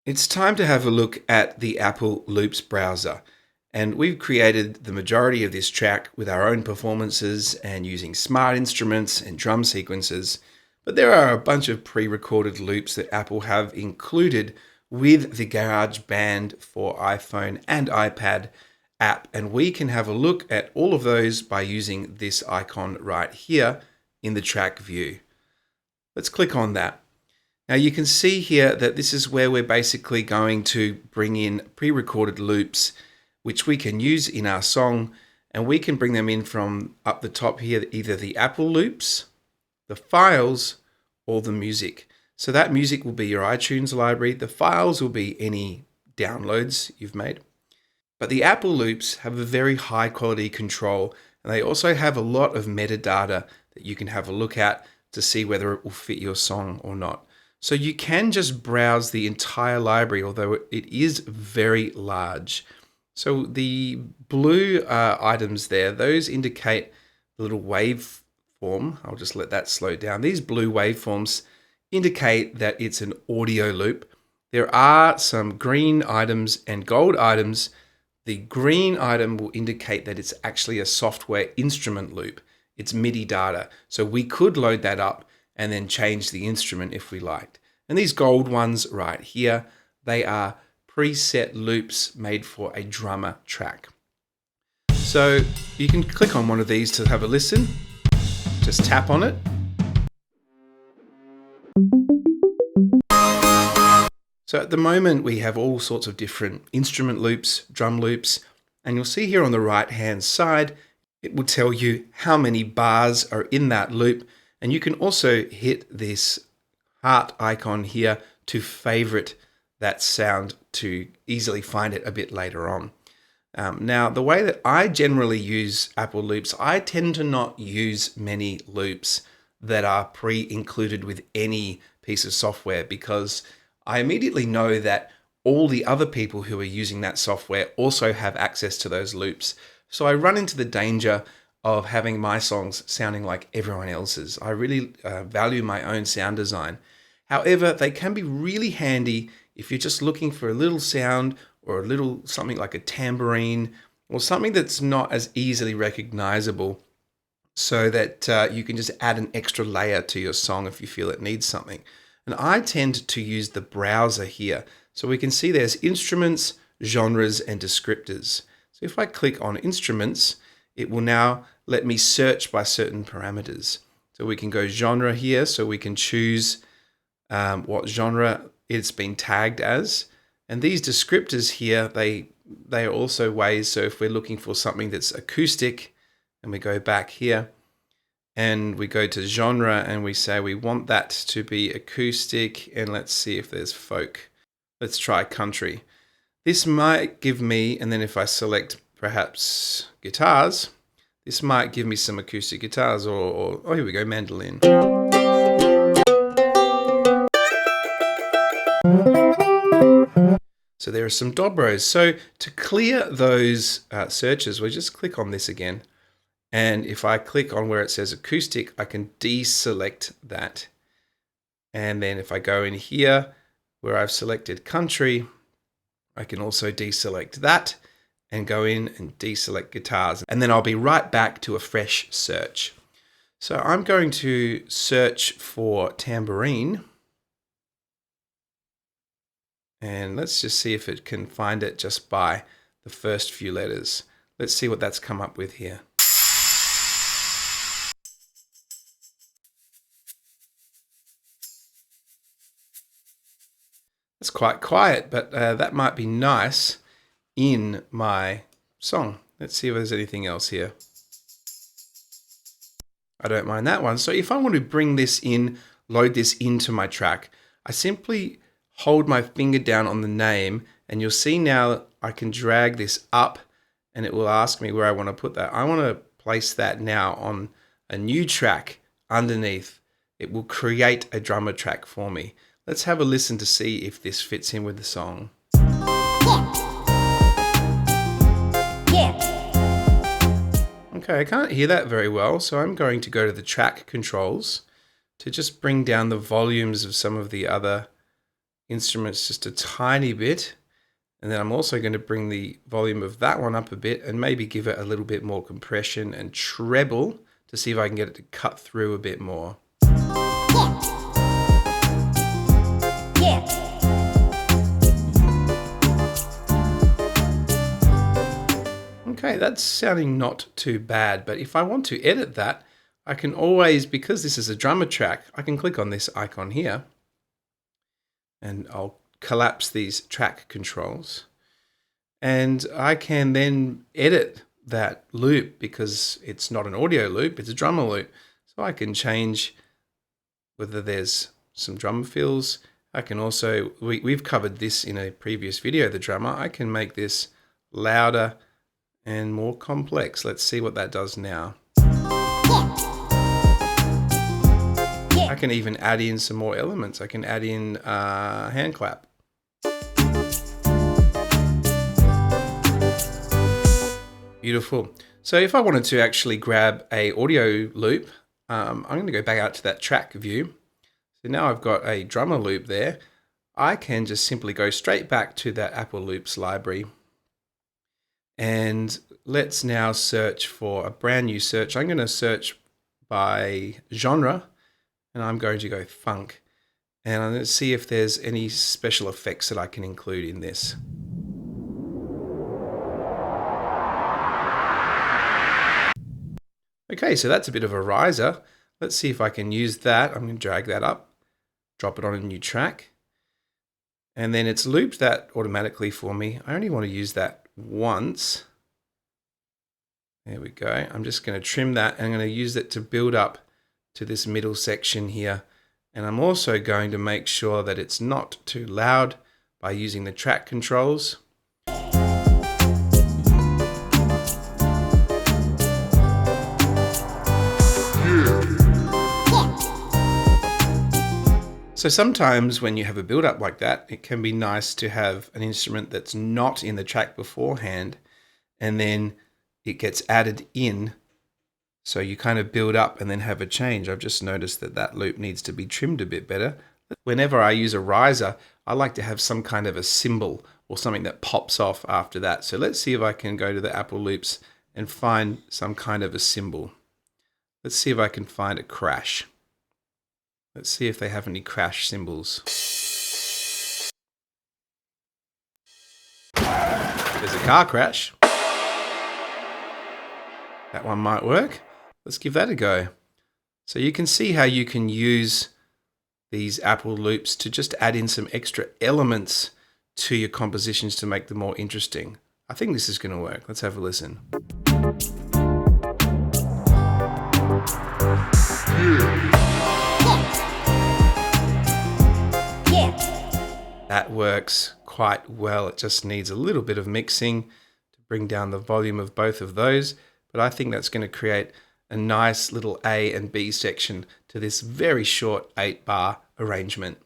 It's time to have a look at the Apple Loops browser. And we've created the majority of this track with our own performances and using smart instruments and drum sequences. But there are a bunch of pre-recorded loops that Apple have included with the GarageBand for iPhone and iPad app. And we can have a look at all of those by using this icon right here in the track view. Let's click on that. Now you can see here that this is where we're basically going to bring in pre-recorded loops, which we can use in our song, and we can bring them in from up the top here, either the Apple loops, the files, or the music. So that music will be your iTunes library. The files will be any downloads you've made. But the Apple loops have a very high quality control, and they also have a lot of metadata that you can have a look at to see whether it will fit your song or not. So you can just browse the entire library, although it is very large. So the blue items there, those indicate the little waveform. I'll just let that slow down. These blue waveforms indicate that it's an audio loop. There are some green items and gold items. The green item will indicate that it's actually a software instrument loop. It's MIDI data. So we could load that up and then change the instrument if we liked. And these gold ones right here, they are preset loops made for a drummer track. So you can click on one of these to have a listen. Just tap on it. So at the moment we have all sorts of different instrument loops, drum loops, and you'll see here on the right hand side, it will tell you how many bars are in that loop. And you can also hit this heart icon here to favorite that sound to easily find it a bit later on. Now, the way that I generally use Apple loops, I tend to not use many loops that are pre-included with any piece of software, because I immediately know that all the other people who are using that software also have access to those loops. So I run into the danger of having my songs sounding like everyone else's. I really value my own sound design. However, they can be really handy if you're just looking for a little sound or a little something like a tambourine or something that's not as easily recognizable, so that you can just add an extra layer to your song if you feel it needs something. And I tend to use the browser here. So we can see there's instruments, genres, and descriptors. So if I click on instruments, it will now let me search by certain parameters. So we can go genre here, so we can choose what genre it's been tagged as. And these descriptors here, they are also ways, so if we're looking for something that's acoustic, and we go back here, and we go to genre, and we say we want that to be acoustic, and let's see if there's folk. Let's try country. This might give me, and then if I select perhaps guitars, this might give me some acoustic guitars, or oh, here we go, mandolin. So there are some dobros. So to clear those searches, we just click on this again. And if I click on where it says acoustic, I can deselect that. And then if I go in here where I've selected country, I can also deselect that and go in and deselect guitars. And then I'll be right back to a fresh search. So I'm going to search for tambourine. And let's just see if it can find it just by the first few letters. Let's see what that's come up with here. It's quite quiet, but that might be nice in my song. Let's see if there's anything else here. I don't mind that one. So if I want to bring this in, load this into my track, I simply hold my finger down on the name, and you'll see now I can drag this up and it will ask me where I want to put that. I want to place that now on a new track underneath. It will create a drummer track for me. Let's have a listen to see if this fits in with the song. Okay, I can't hear that very well, so I'm going to go to the track controls to just bring down the volumes of some of the other instruments just a tiny bit. And then I'm also going to bring the volume of that one up a bit and maybe give it a little bit more compression and treble to see if I can get it to cut through a bit more. Okay, that's sounding not too bad, but if I want to edit that, I can always, because this is a drummer track, I can click on this icon here and I'll collapse these track controls. And I can then edit that loop because it's not an audio loop, it's a drummer loop. So I can change whether there's some drum fills. I can also, we've covered this in a previous video, the drummer. I can make this louder and more complex. Let's see what that does now. I can even add in some more elements. I can add in hand clap. Beautiful. So if I wanted to actually grab a audio loop, I'm going to go back out to that track view. So now I've got a drummer loop there. I can just simply go straight back to that Apple Loops library. And let's now search for a brand new search. I'm going to search by genre and I'm going to go funk. And I'm going to see if there's any special effects that I can include in this. Okay, so that's a bit of a riser. Let's see if I can use that. I'm going to drag that up, drop it on a new track. And then it's looped that automatically for me. I only want to use that once. There we go. I'm just going to trim that and I'm going to use it to build up to this middle section here. And I'm also going to make sure that it's not too loud by using the track controls. So sometimes when you have a build up like that, it can be nice to have an instrument that's not in the track beforehand and then it gets added in. So you kind of build up and then have a change. I've just noticed that that loop needs to be trimmed a bit better. Whenever I use a riser, I like to have some kind of a cymbal or something that pops off after that. So let's see if I can go to the Apple Loops and find some kind of a cymbal. Let's see if I can find a crash. Let's see if they have any crash cymbals. There's a car crash. That one might work. Let's give that a go. So you can see how you can use these Apple Loops to just add in some extra elements to your compositions to make them more interesting. I think this is going to work. Let's have a listen. That works quite well. It just needs a little bit of mixing to bring down the volume of both of those. But I think that's going to create a nice little A and B section to this very short 8-bar arrangement.